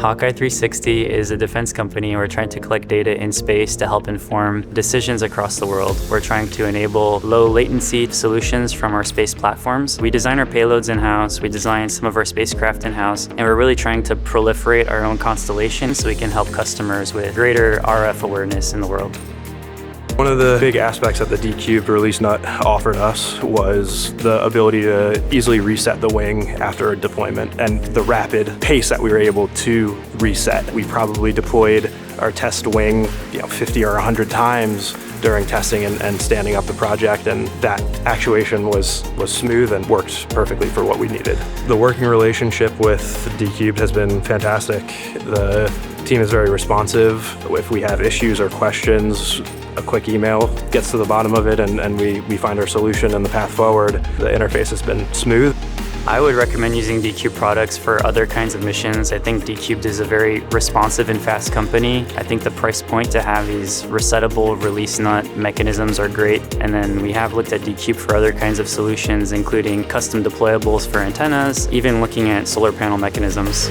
Hawkeye360 is a defense company. We're trying to collect data in space to help inform decisions across the world. We're trying to enable low latency solutions from our space platforms. We design our payloads in-house, we design some of our spacecraft in-house, and we're really trying to proliferate our own constellation so we can help customers with greater RF awareness in the world. One of the big aspects that the Dcubed release nut offered us was the ability to easily reset the wing after a deployment and the rapid pace that we were able to reset. We probably deployed our test wing 50 or 100 times during testing and standing up the project, and that actuation was smooth and worked perfectly for what we needed. The working relationship with Dcubed has been fantastic. The team is very responsive. If we have issues or questions, a quick email gets to the bottom of it and we find our solution and the path forward. The interface has been smooth. I would recommend using Dcubed products for other kinds of missions. I think Dcubed is a very responsive and fast company. I think the price point to have these resettable release nut mechanisms are great. And then we have looked at Dcubed for other kinds of solutions, including custom deployables for antennas, even looking at solar panel mechanisms.